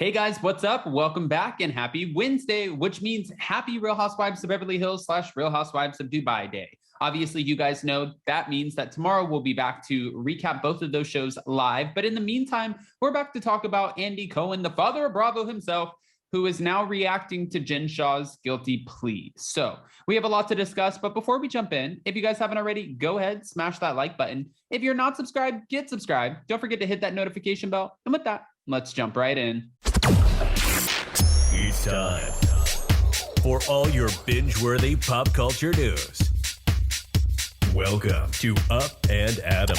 Hey guys, what's up? Welcome back and happy Wednesday, which means happy Real Housewives of Beverly Hills / Real Housewives of Dubai Day. Obviously, you guys know that means that tomorrow we'll be back to recap both of those shows live. But in the meantime, we're back to talk about Andy Cohen, the father of Bravo himself, who is now reacting to Jen Shah's guilty plea. So we have a lot to discuss, but before we jump in, if you guys haven't already, go ahead, smash that like button. If you're not subscribed, get subscribed. Don't forget to hit that notification bell. And with that, let's jump right in. It's time for all your binge-worthy pop culture news. Welcome to Up and Adam.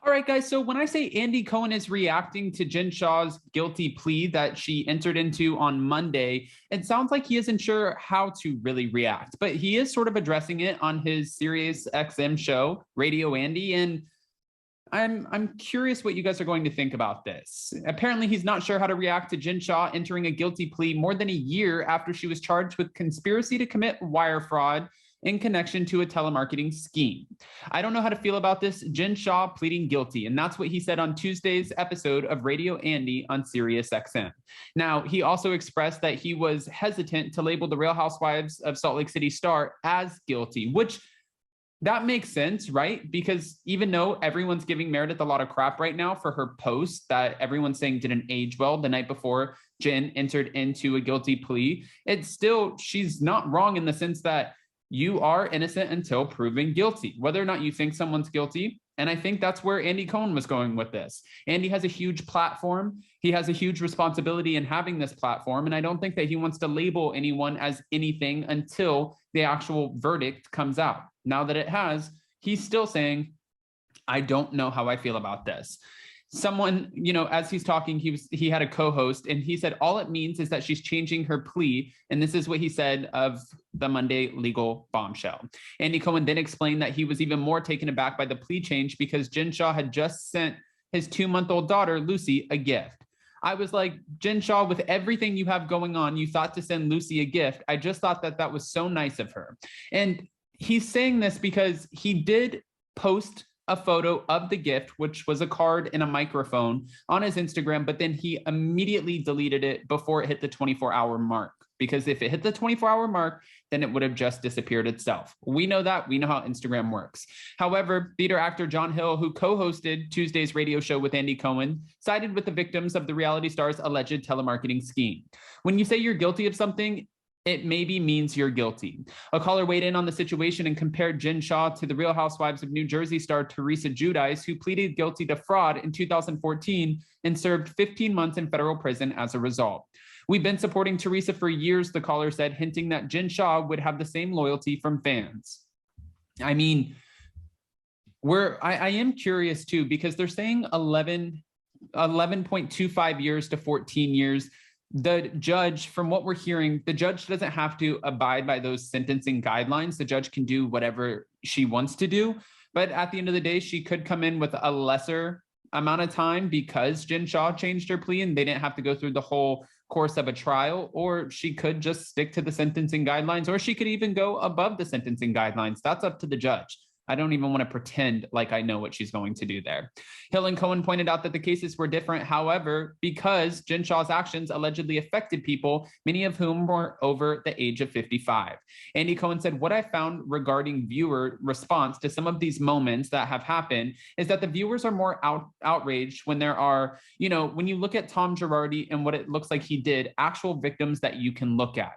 All right, guys, so when I say Andy Cohen is reacting to Jen Shah's guilty plea that she entered into on Monday, it sounds like he isn't sure how to really react, but he is sort of addressing it on his Sirius XM show, Radio Andy, and I'm curious what you guys are going to think about this. Apparently, he's not sure how to react to Jen Shah entering a guilty plea more than a year after she was charged with conspiracy to commit wire fraud in connection to a telemarketing scheme. I don't know how to feel about this. Jen Shah pleading guilty, and that's what he said on Tuesday's episode of Radio Andy on Sirius XM. Now, he also expressed that he was hesitant to label the Real Housewives of Salt Lake City star as guilty, which that makes sense, right? Because even though everyone's giving Meredith a lot of crap right now for her post that everyone's saying didn't age well the night before Jen entered into a guilty plea, it's still, she's not wrong in the sense that you are innocent until proven guilty, whether or not you think someone's guilty. And I think that's where Andy Cohen was going with this. Andy has a huge platform. He has a huge responsibility in having this platform. And I don't think that he wants to label anyone as anything until the actual verdict comes out. Now that it has, he's still saying, I don't know how I feel about this. Someone, as he's talking, he had a co-host and he said, all it means is that she's changing her plea. And this is what he said of the Monday legal bombshell. Andy Cohen then explained that he was even more taken aback by the plea change because Jen Shah had just sent his 2-month-old daughter, Lucy, a gift. I was like, Jen Shah, with everything you have going on, you thought to send Lucy a gift. I just thought that that was so nice of her. And he's saying this because he did post a photo of the gift, which was a card and a microphone on his Instagram, but then he immediately deleted it before it hit the 24-hour mark. Because if it hit the 24-hour mark, then it would have just disappeared itself. We know that. We know how Instagram works. However, theater actor John Hill, who co-hosted Tuesday's radio show with Andy Cohen, sided with the victims of the reality star's alleged telemarketing scheme. When you say you're guilty of something, it maybe means you're guilty. A caller weighed in on the situation and compared Jen Shah to the Real Housewives of New Jersey star Teresa Giudice, who pleaded guilty to fraud in 2014 and served 15 months in federal prison as a result. We've been supporting Teresa for years, the caller said, hinting that Jen Shah would have the same loyalty from fans. I mean, I am curious too, because they're saying 11.25 years to 14 years. The judge, from what we're hearing, the judge doesn't have to abide by those sentencing guidelines. The judge can do whatever she wants to do. But at the end of the day, she could come in with a lesser amount of time because Jen Shah changed her plea and they didn't have to go through the whole course of a trial, or she could just stick to the sentencing guidelines, or she could even go above the sentencing guidelines. That's up to the judge. I don't even want to pretend like I know what she's going to do there. Hill and Cohen pointed out that the cases were different, however, because Jen Shah's actions allegedly affected people, many of whom were over the age of 55. Andy Cohen said, what I found regarding viewer response to some of these moments that have happened is that the viewers are more outraged when there are, when you look at Tom Girardi and what it looks like he did, actual victims that you can look at.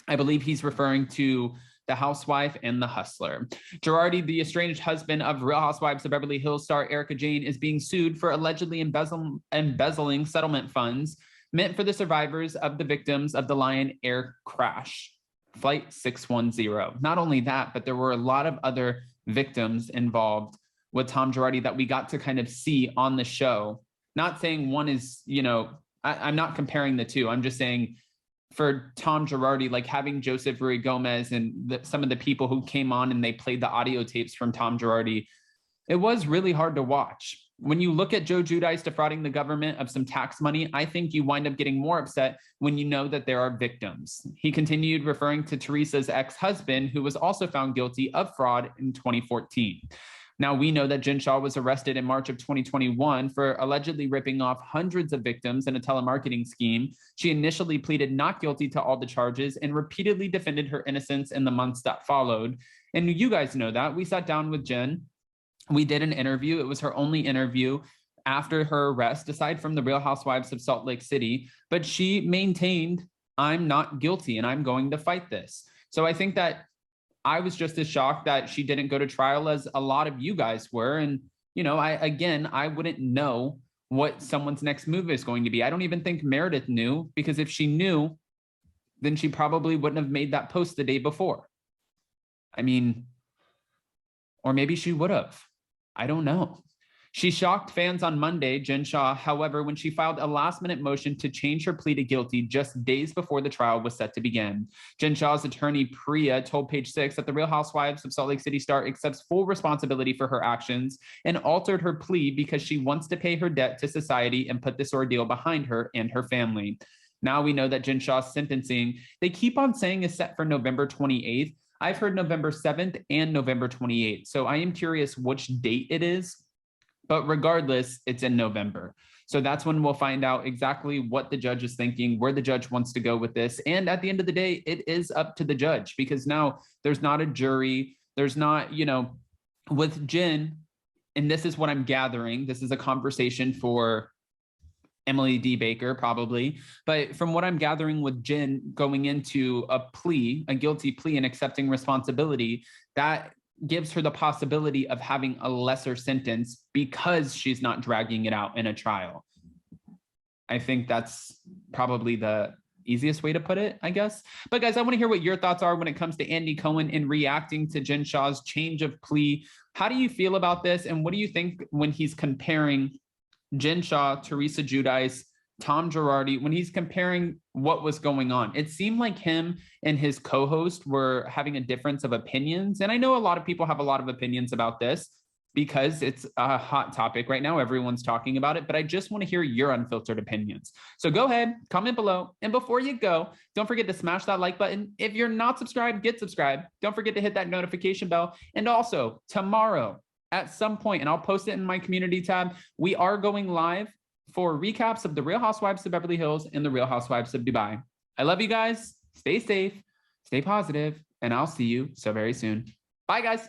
I believe he's referring to the housewife and the hustler. Girardi, the estranged husband of Real Housewives of Beverly Hills star Erica Jane, is being sued for allegedly embezzling settlement funds meant for the survivors of the victims of the Lion Air crash, Flight 610. Not only that, but there were a lot of other victims involved with Tom Girardi that we got to kind of see on the show. Not saying one is, I'm not comparing the two. I'm just saying for Tom Girardi, like having Joseph Rui Gomez and some of the people who came on and they played the audio tapes from Tom Girardi, it was really hard to watch. When you look at Joe Giudice defrauding the government of some tax money, I think you wind up getting more upset when you know that there are victims. He continued referring to Teresa's ex-husband, who was also found guilty of fraud in 2014. Now, we know that Jen Shah was arrested in March of 2021 for allegedly ripping off hundreds of victims in a telemarketing scheme. She initially pleaded not guilty to all the charges and repeatedly defended her innocence in the months that followed. And you guys know that. We sat down with Jen. We did an interview. It was her only interview after her arrest, aside from the Real Housewives of Salt Lake City. But she maintained, I'm not guilty and I'm going to fight this. So I think that I was just as shocked that she didn't go to trial as a lot of you guys were. And, you know, I wouldn't know what someone's next move is going to be. I don't even think Meredith knew, because if she knew, then she probably wouldn't have made that post the day before. I mean, or maybe she would have. I don't know. She shocked fans on Monday, Jen Shah, however, when she filed a last-minute motion to change her plea to guilty just days before the trial was set to begin. Jen Shah's attorney, Plea, told Page Six that the Real Housewives of Salt Lake City star accepts full responsibility for her actions and altered her plea because she wants to pay her debt to society and put this ordeal behind her and her family. Now we know that Jen Shah's sentencing, they keep on saying, is set for November 28th. I've heard November 7th and November 28th. So I am curious which date it is. But regardless, it's in November. So that's when we'll find out exactly what the judge is thinking, where the judge wants to go with this. And at the end of the day, it is up to the judge, because now there's not a jury. There's not, you know, with Jen, and this is what I'm gathering. This is a conversation for Emily D. Baker, probably. But from what I'm gathering with Jen going into a plea, a guilty plea, and accepting responsibility, that gives her the possibility of having a lesser sentence because she's not dragging it out in a trial. I think that's probably the easiest way to put it, I guess. But guys, I want to hear what your thoughts are when it comes to Andy Cohen and reacting to Jen Shah's change of plea. How do you feel about this? And what do you think when he's comparing Jen Shah, Teresa Giudice, Tom Girardi, when he's comparing what was going on? It seemed like him and his co-host were having a difference of opinions. And I know a lot of people have a lot of opinions about this because it's a hot topic right now. Everyone's talking about it, but I just want to hear your unfiltered opinions. So go ahead, comment below. And before you go, don't forget to smash that like button. If you're not subscribed, get subscribed. Don't forget to hit that notification bell. And also tomorrow at some point, and I'll post it in my community tab, we are going live for recaps of the Real Housewives of Beverly Hills and the Real Housewives of Dubai. I love you guys. Stay safe, stay positive, and I'll see you so very soon. Bye, guys.